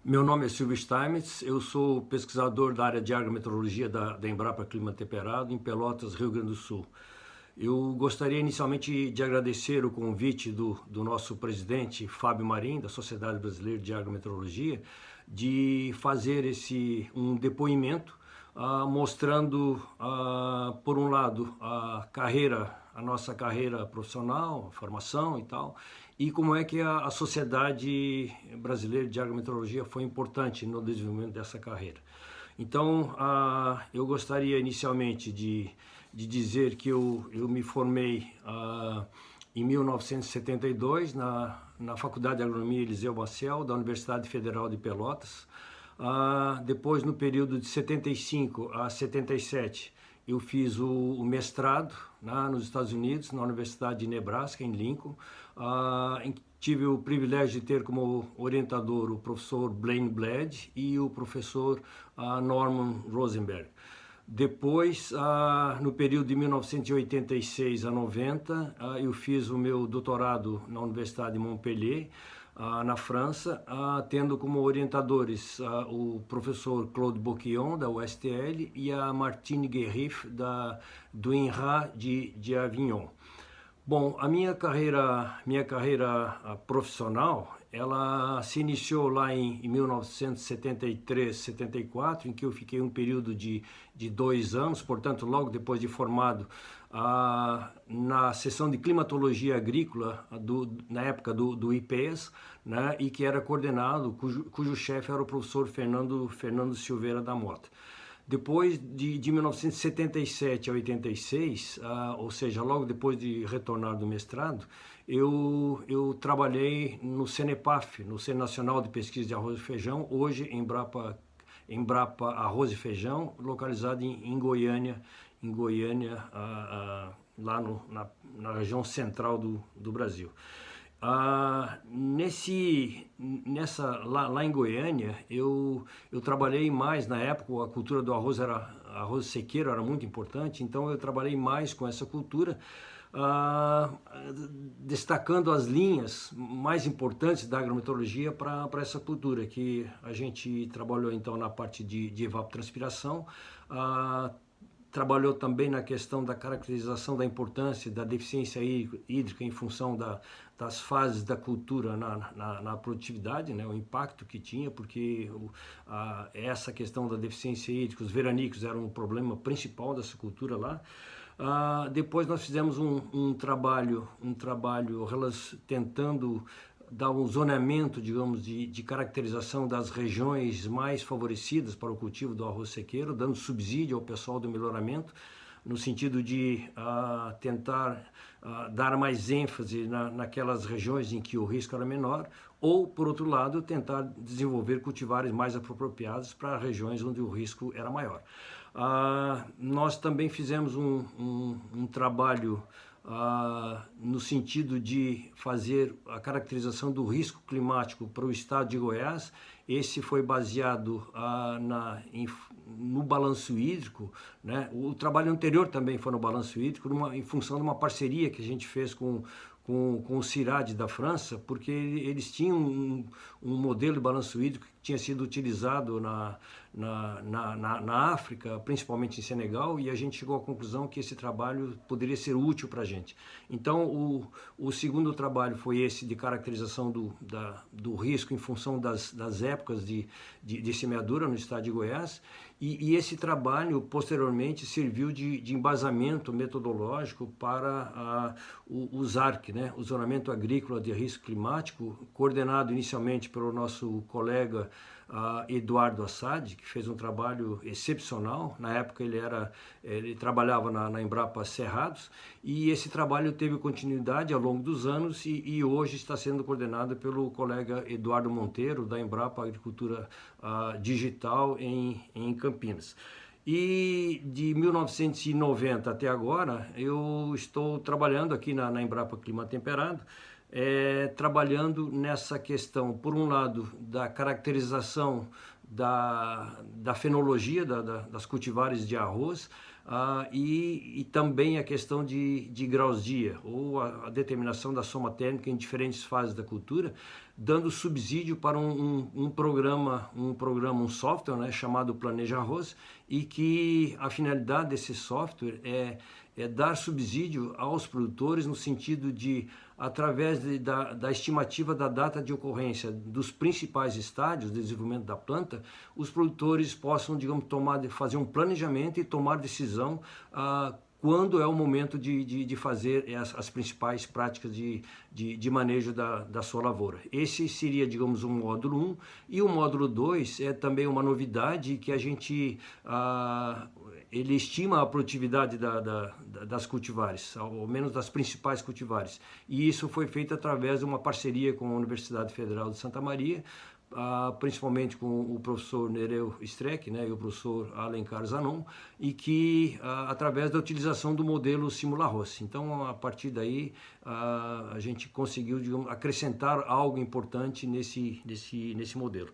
Meu nome é Silvio Steinmetz, eu sou pesquisador da área de agrometeorologia da Embrapa Clima Temperado, em Pelotas, Rio Grande do Sul. Eu gostaria inicialmente de agradecer o convite do nosso presidente, Fábio Marim, da Sociedade Brasileira de Agrometeorologia, de fazer um depoimento mostrando, por um lado, a nossa carreira profissional, a formação e tal, e como é que a Sociedade Brasileira de Agrometeorologia foi importante no desenvolvimento dessa carreira. Então, eu gostaria inicialmente de dizer que eu me formei em 1972 na Faculdade de Agronomia Eliseu Maciel, da Universidade Federal de Pelotas. Depois, no período de 75 a 77, eu fiz o mestrado nos Estados Unidos, na Universidade de Nebraska, em Lincoln. Tive o privilégio de ter como orientador o professor Blaine Bled e o professor Norman Rosenberg. Depois, no período de 1986 a 90, eu fiz o meu doutorado na Universidade de Montpellier, na França, tendo como orientadores o professor Claude Boquillon, da USTL, e a Martine Guerrif, do INRA de Avignon. Bom, a minha carreira profissional, ela se iniciou lá em 1973, 74, em que eu fiquei um período de 2 anos, portanto, logo depois de formado, na seção de climatologia agrícola, na época do IPES, né, e que era coordenado, cujo chefe era o professor Fernando Silveira da Mota. Depois de 1977 a 86, ou seja, logo depois de retornar do mestrado, eu trabalhei no CENEPAF, no Centro Nacional de Pesquisa de Arroz e Feijão, hoje Embrapa Arroz e Feijão, localizado em Goiânia, lá na região central do Brasil. Lá em Goiânia, eu trabalhei mais, na época a cultura do arroz sequeiro era muito importante, então eu trabalhei mais com essa cultura, destacando as linhas mais importantes da agrometeorologia para essa cultura, que a gente trabalhou então na parte de evapotranspiração, trabalhou também na questão da caracterização da importância da deficiência hídrica em função das fases da cultura na produtividade, né, o impacto que tinha, porque essa questão da deficiência hídrica, os veranicos eram um problema principal dessa cultura lá. Depois nós fizemos um trabalho tentando dar um zoneamento, digamos, de caracterização das regiões mais favorecidas para o cultivo do arroz sequeiro, dando subsídio ao pessoal do melhoramento, no sentido de tentar dar mais ênfase naquelas regiões em que o risco era menor, ou, por outro lado, tentar desenvolver cultivares mais apropriados para regiões onde o risco era maior. Nós também fizemos um trabalho no sentido de fazer a caracterização do risco climático para o estado de Goiás. Esse foi baseado no balanço hídrico, né? O trabalho anterior também foi no balanço hídrico, em função de uma parceria que a gente fez com o CIRAD da França, porque eles tinham um modelo de balanço hídrico que tinha sido utilizado na África, principalmente em Senegal, e a gente chegou à conclusão que esse trabalho poderia ser útil para a gente. Então, o segundo trabalho foi esse de caracterização do risco em função das épocas de semeadura no estado de Goiás, e esse trabalho, posteriormente, serviu de embasamento metodológico para o ZARC, né? O Zonamento Agrícola de Risco Climático, coordenado inicialmente pelo nosso colega Eduardo Assad, que fez um trabalho excepcional. Na época ele trabalhava na Embrapa Cerrados, e esse trabalho teve continuidade ao longo dos anos e hoje está sendo coordenado pelo colega Eduardo Monteiro, da Embrapa Agricultura Digital em Campinas. E de 1990 até agora, eu estou trabalhando aqui na Embrapa Clima Temperado, trabalhando nessa questão, por um lado, da caracterização da fenologia das cultivares de arroz, e também a questão de graus-dia, ou a determinação da soma térmica em diferentes fases da cultura, dando subsídio para um programa, um software, né, chamado Planeja Arroz, e que a finalidade desse software é dar subsídio aos produtores no sentido de, através da estimativa da data de ocorrência dos principais estádios de desenvolvimento da planta, os produtores possam, digamos, fazer um planejamento e tomar decisão quando é o momento de fazer as principais práticas de manejo da sua lavoura. Esse seria, digamos, um módulo 1, e o módulo 2 é também uma novidade que a gente ele estima a produtividade das cultivares, ao menos das principais cultivares, e isso foi feito através de uma parceria com a Universidade Federal de Santa Maria, principalmente com o professor Nereu Streck, né, e o professor Alencar Zanon, e que através da utilização do modelo Simula-Arroz. Então, a partir daí, a gente conseguiu, digamos, acrescentar algo importante nesse modelo.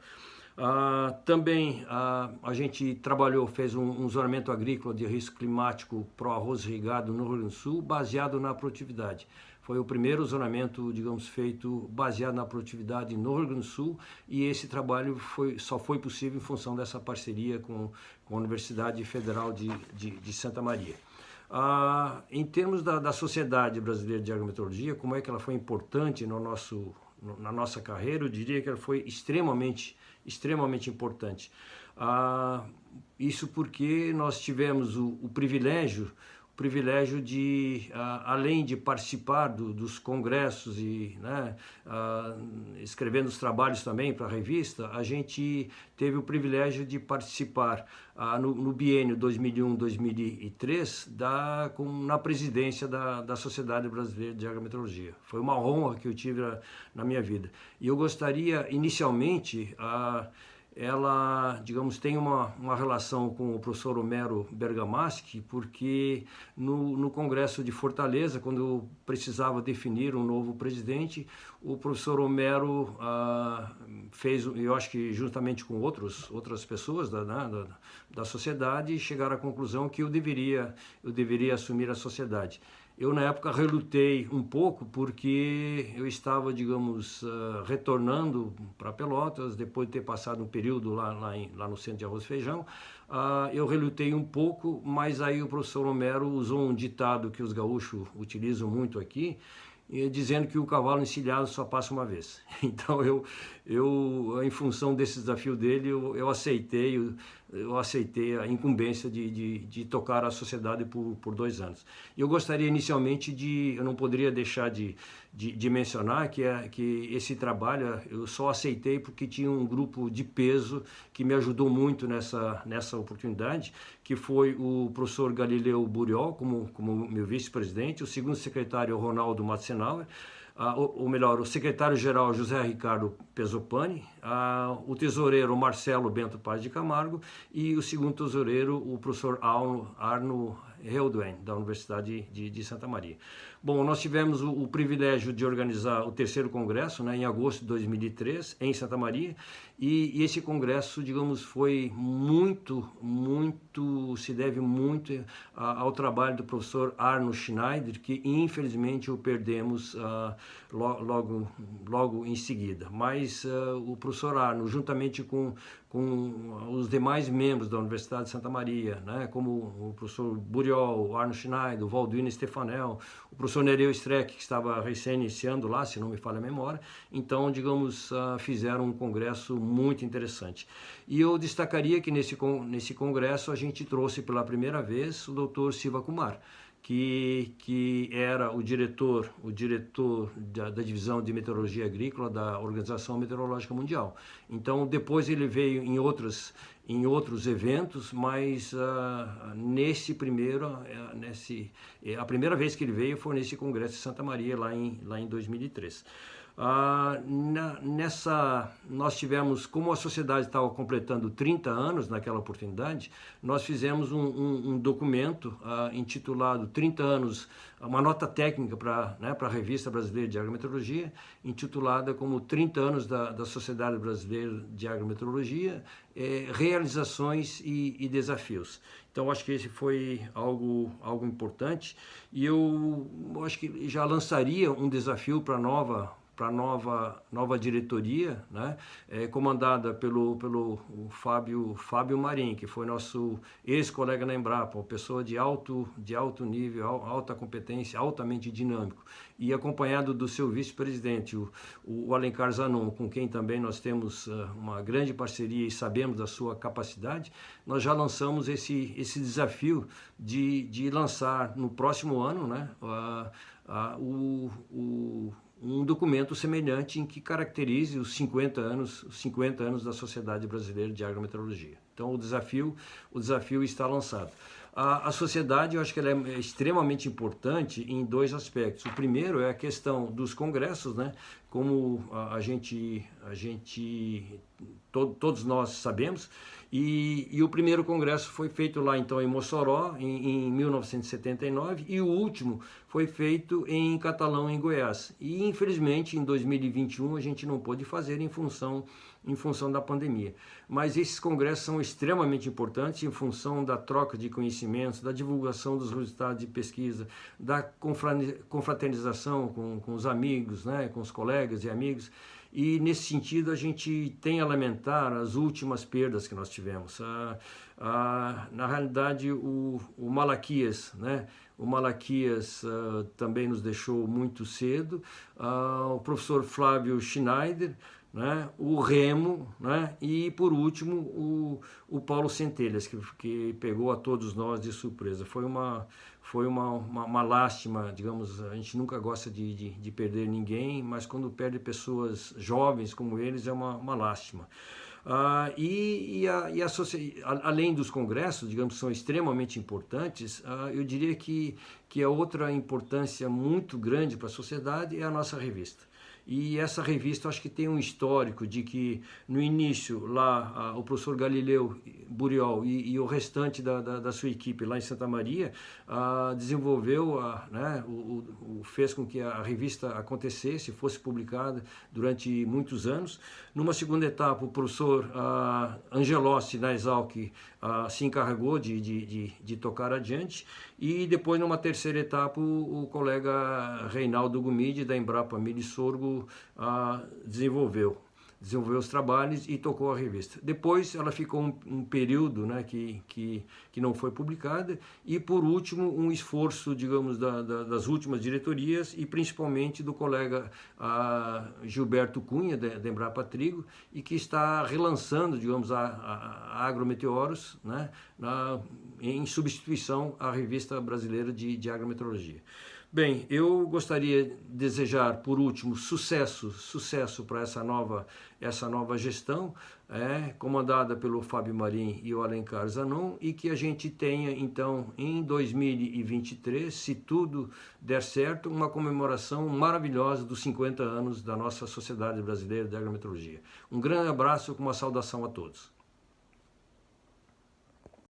Também a gente fez um zonamento agrícola de risco climático para o arroz irrigado no Rio Grande do Sul, baseado na produtividade. Foi o primeiro zonamento, digamos, feito baseado na produtividade no Rio Grande do Sul, e esse trabalho só foi possível em função dessa parceria com a Universidade Federal de Santa Maria. Em termos da Sociedade Brasileira de Agrometeorologia, como é que ela foi importante na nossa carreira, eu diria que ela foi extremamente importante. Isso porque nós tivemos o privilégio de, além de participar dos congressos e, né, escrevendo os trabalhos também para a revista, a gente teve o privilégio de participar no biênio 2001-2003 na presidência da Sociedade Brasileira de Agrometeorologia. Foi uma honra que eu tive na minha vida. E eu gostaria, inicialmente, ela, digamos, tem uma relação com o professor Homero Bergamaschi, porque no Congresso de Fortaleza, quando precisava definir um novo presidente, o professor Homero fez, eu acho que juntamente com outras pessoas da sociedade, chegaram à conclusão que eu deveria assumir a sociedade. Eu, na época, relutei um pouco porque eu estava, digamos, retornando para Pelotas, depois de ter passado um período lá no Centro de Arroz e Feijão. Eu relutei um pouco, mas aí o professor Homero usou um ditado que os gaúchos utilizam muito aqui, dizendo que o cavalo encilhado só passa uma vez. Então, eu em função desse desafio dele, eu aceitei a incumbência de tocar a sociedade por 2 anos. E eu gostaria inicialmente eu não poderia deixar de mencionar que esse trabalho eu só aceitei porque tinha um grupo de peso que me ajudou muito nessa oportunidade, que foi o professor Galileu Buriol, como meu vice-presidente, o segundo secretário Ronaldo Matzenauer, ou melhor, o secretário-geral José Ricardo Pesopani, o tesoureiro Marcelo Bento Paz de Camargo e o segundo tesoureiro, o professor Arno Reuduen, da Universidade de Santa Maria. Bom, nós tivemos o privilégio de organizar o 3º congresso, né, em agosto de 2003, em Santa Maria, e esse congresso, digamos, foi se deve muito ao trabalho do professor Arno Schneider, que infelizmente o perdemos logo em seguida. Mas o professor Arno, juntamente com os demais membros da Universidade de Santa Maria, né, como o professor Buriol, o Arno Schneider, o Valduino Stefanel, o professor Nereu Streck, que estava recém-iniciando lá, se não me falha a memória, então, digamos, fizeram um congresso muito interessante. E eu destacaria que nesse congresso a gente trouxe pela primeira vez o Dr. Siva Kumar, que era o diretor da divisão de meteorologia agrícola da Organização Meteorológica Mundial. Então, depois ele veio em outros eventos, mas a primeira vez que ele veio foi nesse Congresso de Santa Maria, lá em 2003. Nós tivemos, como a sociedade estava completando 30 anos naquela oportunidade, nós fizemos um documento intitulado 30 anos, uma nota técnica para a Revista Brasileira de Agrometeorologia, intitulada como 30 anos da Sociedade Brasileira de Agrometeorologia, realizações e desafios. Então, acho que esse foi algo importante, e eu acho que já lançaria um desafio para a nova diretoria, né, comandada pelo Fábio Marim, que foi nosso ex-colega na Embrapa, uma pessoa de alto nível, alta competência, altamente dinâmico, e acompanhado do seu vice-presidente, o Alencar Zanon, com quem também nós temos uma grande parceria e sabemos da sua capacidade. Nós já lançamos esse desafio de lançar no próximo ano, né, um documento semelhante em que caracterize os 50 anos da Sociedade Brasileira de Agrometeorologia. Então o desafio está lançado. A sociedade, eu acho que ela é extremamente importante em dois aspectos. O primeiro é a questão dos congressos, né? Como todos nós sabemos, e o primeiro congresso foi feito lá então em Mossoró, em 1979, e o último foi feito em Catalão, em Goiás. E infelizmente em 2021 a gente não pôde fazer em função da pandemia. Mas esses congressos são extremamente importantes em função da troca de conhecimentos, da divulgação dos resultados de pesquisa, da confraternização com os amigos, né, com os colegas e amigos. E nesse sentido a gente tem a lamentar as últimas perdas que nós tivemos. Na realidade o Malaquias, né? O Malaquias também nos deixou muito cedo, o professor Flávio Schneider, né, o Remo, né, e por último o Paulo Centelhas, que pegou a todos nós de surpresa. Foi uma lástima, digamos, a gente nunca gosta de perder ninguém, mas quando perde pessoas jovens como eles é uma lástima. Além dos congressos, digamos, que são extremamente importantes, eu diria que a outra importância muito grande para a sociedade é a nossa revista. E essa revista, acho que tem um histórico de que, no início, lá, o professor Galileu Buriol e o restante da sua equipe lá em Santa Maria desenvolveu, né, fez com que a revista acontecesse, fosse publicada durante muitos anos. Numa segunda etapa, o professor Angelossi, na Exalc, se encarregou de tocar adiante. E depois, numa terceira etapa, o colega Reinaldo Gumide, da Embrapa Milho e Sorgo, desenvolveu os trabalhos e tocou a revista. Depois ela ficou um período, né, que não foi publicada, e por último um esforço, digamos, das últimas diretorias e principalmente do colega Gilberto Cunha, da Embrapa Trigo, e que está relançando, digamos, a Agrometeoros, né, em substituição à Revista Brasileira de Agrometeorologia. Bem, eu gostaria de desejar, por último, sucesso para essa nova gestão, comandada pelo Fábio Marim e o Alencar Zanon, e que a gente tenha, então, em 2023, se tudo der certo, uma comemoração maravilhosa dos 50 anos da nossa Sociedade Brasileira de Agrometeorologia. Um grande abraço com uma saudação a todos.